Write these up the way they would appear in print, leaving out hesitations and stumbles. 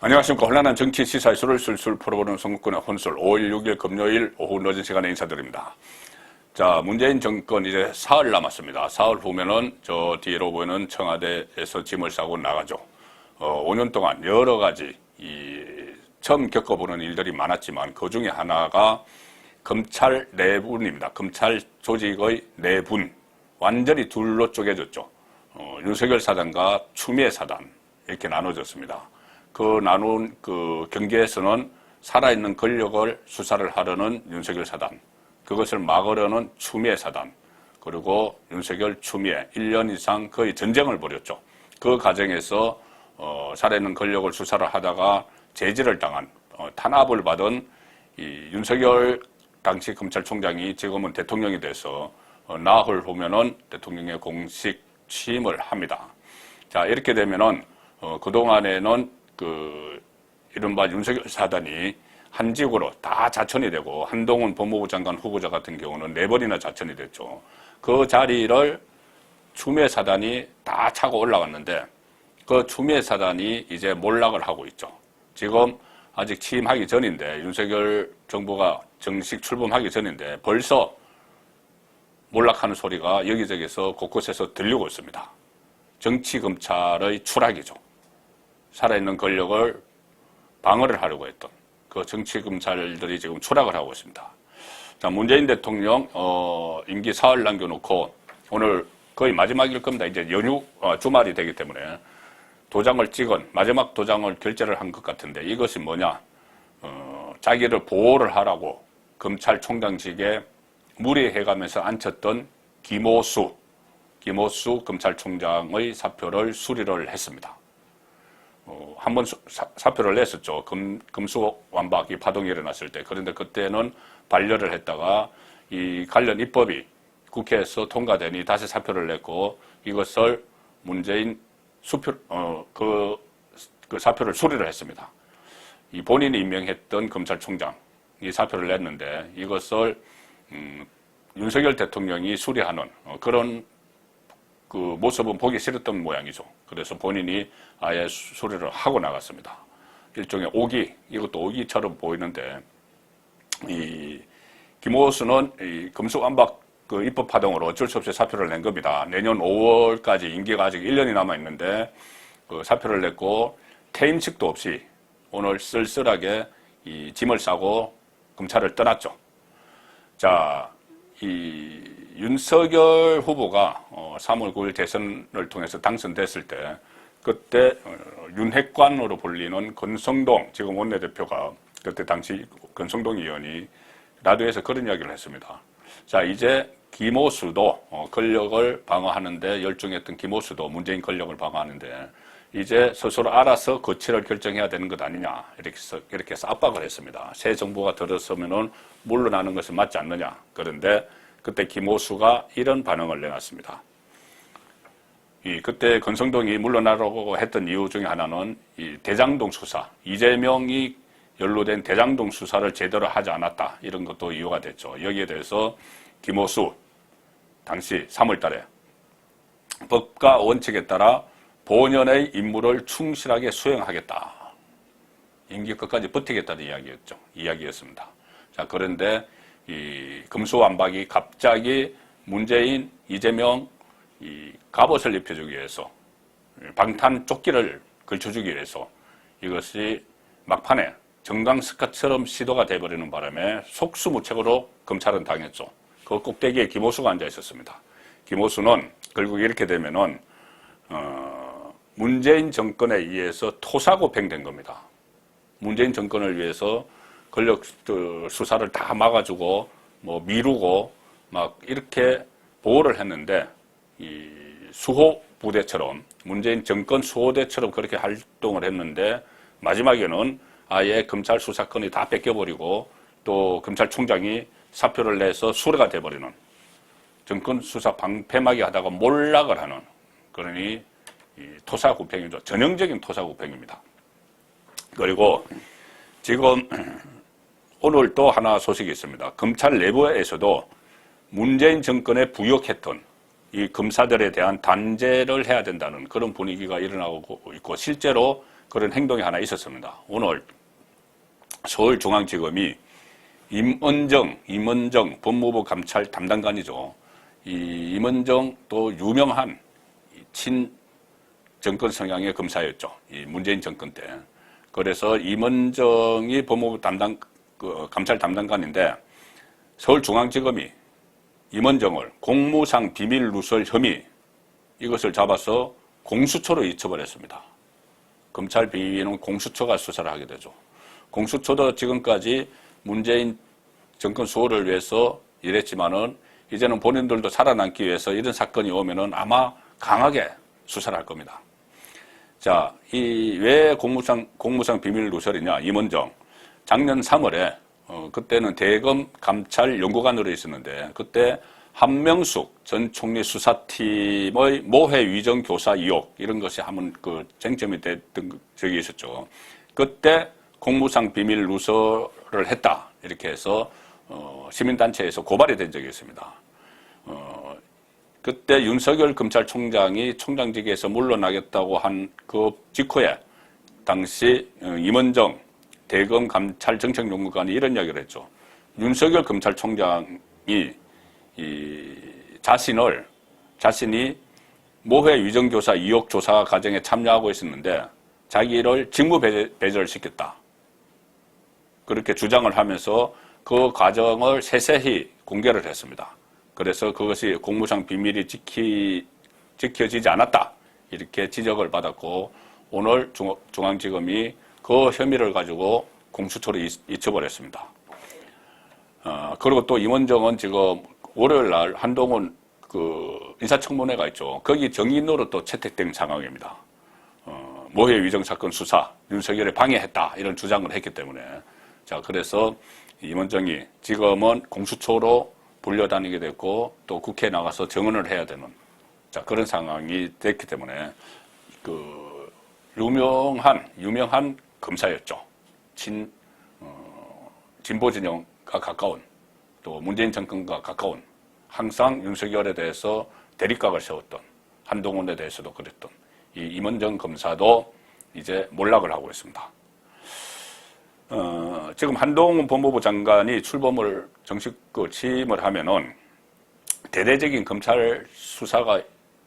안녕하십니까. 혼란한 정치 시사이슈를 술술 풀어보는 선거권의 혼술 5월 6일 금요일 오후 늦은 시간에 인사드립니다. 자, 문재인 정권 이제 사흘 남았습니다. 사흘 후면은 저 뒤로 보이는 청와대에서 짐을 싸고 나가죠. 5년 동안 여러 가지 처음 겪어보는 일들이 많았지만 그 중에 하나가 검찰 내분입니다. 검찰 조직의 내분. 완전히 둘로 쪼개졌죠. 윤석열 사단과 추미애 사단 이렇게 나눠졌습니다. 그 나눈 그 경계에서는 살아있는 권력을 수사를 하려는 윤석열 사단, 그것을 막으려는 추미애 사단, 그리고 윤석열 추미애 1년 이상 거의 전쟁을 벌였죠. 그 과정에서 살아있는 권력을 수사를 하다가 제지를 당한 탄압을 받은 이 윤석열 당시 검찰총장이 지금은 대통령이 돼서 나흘 후면은 대통령의 공식 취임을 합니다. 자, 이렇게 되면은 그동안에는 이른바 윤석열 사단이 한직으로 다 자천이 되고 한동훈 법무부 장관 후보자 같은 경우는 4번이나 자천이 됐죠. 그 자리를 추미애 사단이 다 차고 올라갔는데 그 추미애 사단이 이제 몰락을 하고 있죠. 지금 아직 취임하기 전인데 윤석열 정부가 정식 출범하기 전인데 벌써 몰락하는 소리가 여기저기서 곳곳에서 들리고 있습니다. 정치검찰의 추락이죠. 살아있는 권력을 방어를 하려고 했던 그 정치검찰들이 지금 추락을 하고 있습니다. 자, 문재인 대통령 임기 사흘 남겨놓고 오늘 거의 마지막일 겁니다. 이제 연휴 주말이 되기 때문에 도장을 찍은 마지막 도장을 결제를 한 것 같은데 이것이 뭐냐? 자기를 보호를 하라고 검찰총장직에 무리해가면서 앉혔던 김오수 검찰총장의 사표를 수리를 했습니다. 한번 사표를 냈었죠. 금수완박이 파동이 일어났을 때. 그런데 그때는 반려를 했다가 이 관련 입법이 국회에서 통과되니 다시 사표를 냈고 이것을 문재인 그 사표를 수리를 했습니다. 이 본인이 임명했던 검찰총장 이 사표를 냈는데 이것을 윤석열 대통령이 수리하는 그런 그 모습은 보기 싫었던 모양이죠. 그래서 본인이 아예 수리를 하고 나갔습니다. 일종의 오기, 이것도 오기처럼 보이는데, 이 김오수는 이 금수완박 그 입법 파동으로 어쩔 수 없이 사표를 낸 겁니다. 내년 5월까지 임기가 아직 1년이 남아 있는데 그 사표를 냈고 퇴임식도 없이 오늘 쓸쓸하게 이 짐을 싸고 검찰을 떠났죠. 자, 이 윤석열 후보가 3월 9일 대선을 통해서 당선됐을 때 그때 윤핵관으로 불리는 권성동 지금 원내대표가 그때 당시 권성동 의원이 라디오에서 그런 이야기를 했습니다. 자, 이제 김오수도 권력을 방어하는데 열중했던 김오수도 문재인 권력을 방어하는데 이제 스스로 알아서 거취를 결정해야 되는 것 아니냐 이렇게 해서 압박을 했습니다. 새 정부가 들어서면은 물러나는 것은 맞지 않느냐. 그런데 그때 김오수가 이런 반응을 내놨습니다. 그때 권성동이 물러나라고 했던 이유 중에 하나는 이 대장동 수사, 이재명이 연루된 대장동 수사를 제대로 하지 않았다. 이런 것도 이유가 됐죠. 여기에 대해서 김오수 당시 3월 달에 법과 원칙에 따라 본연의 임무를 충실하게 수행하겠다. 임기 끝까지 버티겠다는 이야기였습니다. 자, 그런데 이 금수완박이 갑자기 문재인, 이재명 이 갑옷을 입혀주기 위해서 방탄 조끼를 걸쳐주기 위해서 이것이 막판에 정강스카처럼 시도가 돼버리는 바람에 속수무책으로 검찰은 당했죠. 그 꼭대기에 김오수가 앉아 있었습니다. 김오수는 결국 이렇게 되면은 문재인 정권에 의해서 토사구팽된 겁니다. 문재인 정권을 위해서 권력 수사를 다 막아주고 뭐 미루고 막 이렇게 보호를 했는데 이 수호 부대처럼 문재인 정권 수호대처럼 그렇게 활동을 했는데 마지막에는 아예 검찰 수사권이 다 뺏겨버리고 또 검찰총장이 사표를 내서 수레가 돼버리는 정권 수사 방패막이 하다가 몰락을 하는 그러니 이 토사구팽이죠. 전형적인 토사구팽입니다. 그리고 지금 오늘 또 하나 소식이 있습니다. 검찰 내부에서도 문재인 정권에 부역했던 이 검사들에 대한 단죄를 해야 된다는 그런 분위기가 일어나고 있고 실제로 그런 행동이 하나 있었습니다. 오늘 서울중앙지검이 임은정 법무부 감찰 담당관이죠. 이 임은정 또 유명한 친정권 성향의 검사였죠. 이 문재인 정권 때. 그래서 임은정이 법무부 감찰 담당관인데 서울중앙지검이 임은정을 공무상 비밀 누설 혐의 이것을 잡아서 공수처로 이첩을 했습니다. 검찰 비위는 공수처가 수사를 하게 되죠. 공수처도 지금까지 문재인 정권 수호를 위해서 일했지만은 이제는 본인들도 살아남기 위해서 이런 사건이 오면은 아마 강하게 수사를 할 겁니다. 자, 왜 공무상 비밀 누설이냐? 임은정. 작년 3월에, 그때는 대검 감찰 연구관으로 있었는데, 그때 한명숙 전 총리 수사팀의 모해 위정 교사 의혹, 이런 것이 한번 쟁점이 됐던 적이 있었죠. 그때 공무상 비밀 누설을 했다. 이렇게 해서, 시민단체에서 고발이 된 적이 있습니다. 그때 윤석열 검찰총장이 총장직에서 물러나겠다고 한 그 직후에 당시 임은정 대검 감찰 정책연구관이 이런 이야기를 했죠. 윤석열 검찰총장이 자신이 모해 위정교사 의혹 조사 과정에 참여하고 있었는데 자기를 직무 배제를 시켰다. 그렇게 주장을 하면서 그 과정을 세세히 공개를 했습니다. 그래서 그것이 공무상 비밀이 지켜지지 않았다. 이렇게 지적을 받았고 오늘 중앙지검이 그 혐의를 가지고 공수처로 이첩을 했습니다. 그리고 또 임은정은 지금 월요일 날 한동훈 인사청문회가 있죠. 거기 정인으로 또 채택된 상황입니다. 모해 위정 사건 수사, 윤석열에 방해했다. 이런 주장을 했기 때문에. 자, 그래서 임은정이 지금은 공수처로 불려다니게 됐고 또 국회에 나가서 증언을 해야 되는 그런 상황이 됐기 때문에 유명한 검사였죠. 진보 진영과 가까운 또 문재인 정권과 가까운 항상 윤석열에 대해서 대립각을 세웠던 한동훈에 대해서도 그랬던 이 임은정 검사도 이제 몰락을 하고 있습니다. 지금 한동훈 법무부 장관이 출범을 정식 취임을 하면은 대대적인 검찰 수사가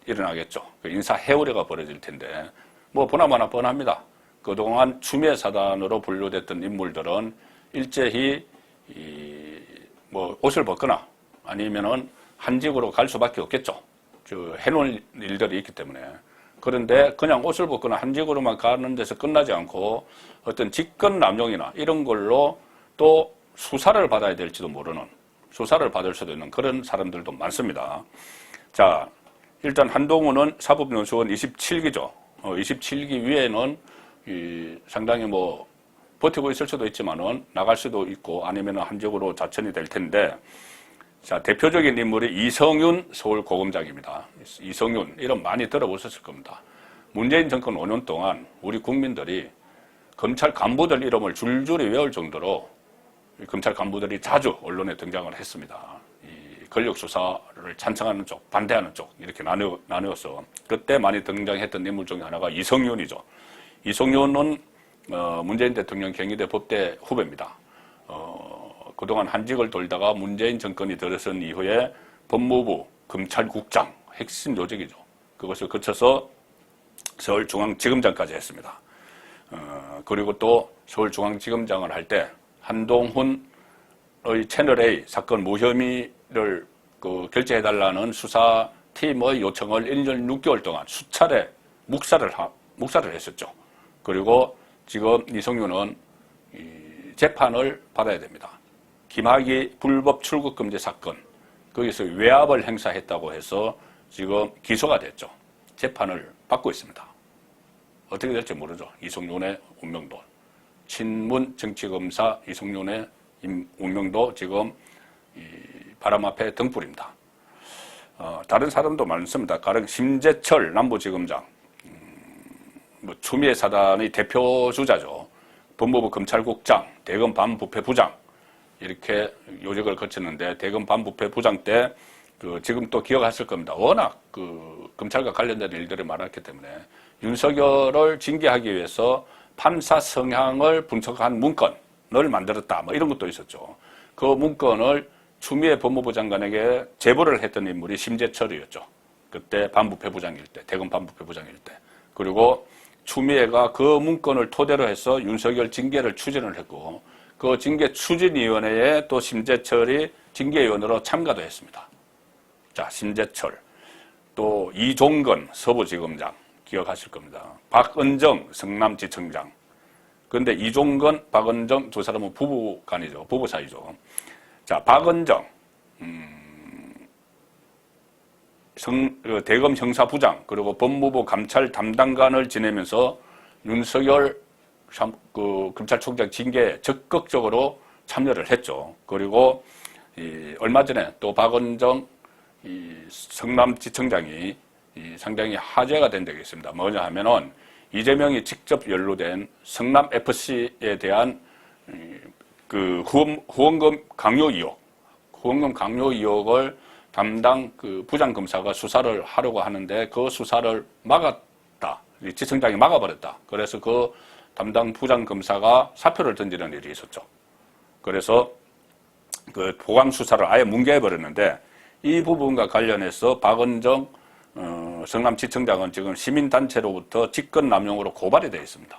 일어나겠죠. 인사 해오리가 벌어질 텐데, 보나마나 뻔합니다. 그동안 추미애 사단으로 분류됐던 인물들은 일제히 옷을 벗거나 아니면은 한직으로 갈 수밖에 없겠죠. 해놓은 일들이 있기 때문에. 그런데 그냥 옷을 벗거나 한직으로만 가는 데서 끝나지 않고 어떤 직권 남용이나 이런 걸로 또 수사를 받아야 될지도 모르는, 수사를 받을 수도 있는 그런 사람들도 많습니다. 자, 일단 한동훈은 사법연수원 27기죠. 27기 위에는 상당히 버티고 있을 수도 있지만은 나갈 수도 있고 아니면 한직으로 자천이 될 텐데, 자, 대표적인 인물이 이성윤 서울고검장입니다. 이성윤, 이름 많이 들어보셨을 겁니다. 문재인 정권 5년 동안 우리 국민들이 검찰 간부들 이름을 줄줄이 외울 정도로 검찰 간부들이 자주 언론에 등장을 했습니다. 권력 수사를 찬성하는 쪽, 반대하는 쪽 이렇게 나누어서 그때 많이 등장했던 인물 중에 하나가 이성윤이죠. 이성윤은 문재인 대통령 경희대 법대 후배입니다. 그동안 한직을 돌다가 문재인 정권이 들어선 이후에 법무부 검찰국장 핵심 요직이죠. 그것을 거쳐서 서울중앙지검장까지 했습니다. 그리고 또 서울중앙지검장을 할 때 한동훈의 채널A 사건 무혐의를 결재해달라는 수사팀의 요청을 1년 6개월 동안 수차례 묵살을 했었죠. 그리고 지금 이성윤은 재판을 받아야 됩니다. 김학의 불법 출국금지 사건, 거기서 외압을 행사했다고 해서 지금 기소가 됐죠. 재판을 받고 있습니다. 어떻게 될지 모르죠. 이성윤의 운명도. 친문 정치검사 이성윤의 운명도 지금 바람 앞에 등불입니다. 다른 사람도 많습니다. 가령 심재철 남부지검장, 추미애 사단의 대표 주자죠. 법무부 검찰국장, 대검 반부패부장 이렇게 요직을 거쳤는데 대검 반부패부장 때 지금 또 기억하실 겁니다. 워낙 검찰과 관련된 일들이 많았기 때문에 윤석열을 징계하기 위해서 판사 성향을 분석한 문건을 만들었다. 뭐 이런 것도 있었죠. 그 문건을 추미애 법무부 장관에게 제보를 했던 인물이 심재철이었죠. 그때 반부패 부장일 때, 대검 반부패 부장일 때. 그리고 추미애가 그 문건을 토대로 해서 윤석열 징계를 추진을 했고, 그 징계 추진위원회에 또 심재철이 징계위원으로 참가도 했습니다. 자, 심재철, 또 이종건 서부지검장 기억하실 겁니다. 박은정 성남지청장. 그런데 이종건, 박은정 두 사람은 부부간이죠. 부부 사이죠. 자, 박은정 대검 형사부장 그리고 법무부 감찰 담당관을 지내면서 윤석열 검찰총장 징계에 적극적으로 참여를 했죠. 그리고 얼마 전에 또 박은정 성남지청장이 상당히 화제가 된 적이 있습니다. 뭐냐 하면은 이재명이 직접 연루된 성남FC에 대한 그 후원금 강요 의혹을 담당 그 부장검사가 수사를 하려고 하는데 그 수사를 막았다. 지청장이 막아버렸다. 그래서 그 담당 부장검사가 사표를 던지는 일이 있었죠. 그래서 그 보강 수사를 아예 뭉개버렸는데 이 부분과 관련해서 박은정 성남지청장은 지금 시민단체로부터 직권남용으로 고발이 되어 있습니다.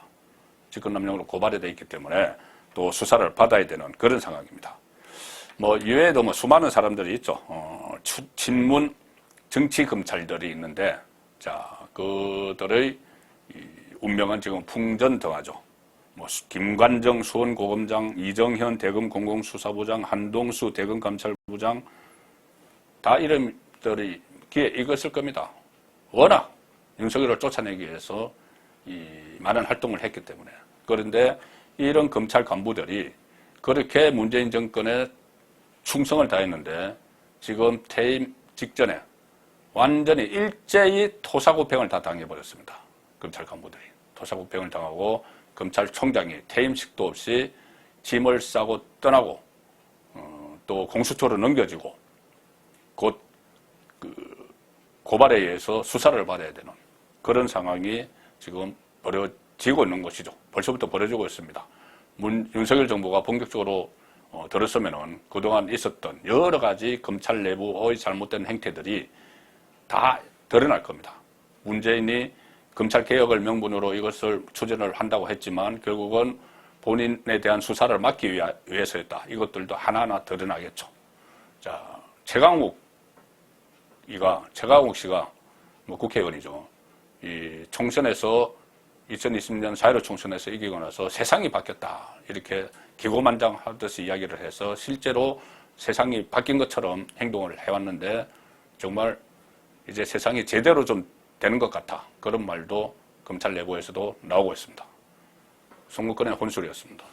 직권남용으로 고발이 되어 있기 때문에 또 수사를 받아야 되는 그런 상황입니다. 뭐 이외에도 뭐 수많은 사람들이 있죠. 친문 정치검찰들이 있는데, 자, 그들의 운명은 지금 풍전등하죠. 뭐 김관정 수원고검장, 이정현 대검 공공수사부장, 한동수 대검 감찰부장 다 이름들이 귀에 익었을 겁니다. 워낙 윤석열을 쫓아내기 위해서 많은 활동을 했기 때문에. 그런데 이런 검찰 간부들이 그렇게 문재인 정권에 충성을 다했는데 지금 퇴임 직전에 완전히 일제히 토사구팽을 다 당해버렸습니다. 검찰 간부들이. 토사구팽을 당하고 검찰총장이 퇴임식도 없이 짐을 싸고 떠나고 또 공수처로 넘겨지고 곧 고발에 의해서 수사를 받아야 되는 그런 상황이 지금 벌어지고 있는 것이죠. 벌써부터 벌어지고 있습니다. 윤석열 정부가 본격적으로 들었으면은 그동안 있었던 여러 가지 검찰 내부의 잘못된 행태들이 다 드러날 겁니다. 문재인이 검찰 개혁을 명분으로 이것을 추진을 한다고 했지만 결국은 본인에 대한 수사를 막기 위해서였다. 이것들도 하나하나 드러나겠죠. 자, 최강욱 씨가 뭐 국회의원이죠. 이 총선에서 2020년 4.15 총선에서 이기고 나서 세상이 바뀌었다. 이렇게 기고만장하듯이 이야기를 해서 실제로 세상이 바뀐 것처럼 행동을 해왔는데 정말 이제 세상이 제대로 좀 되는 것 같아. 그런 말도 검찰 내부에서도 나오고 있습니다. 송국근의 혼술이었습니다.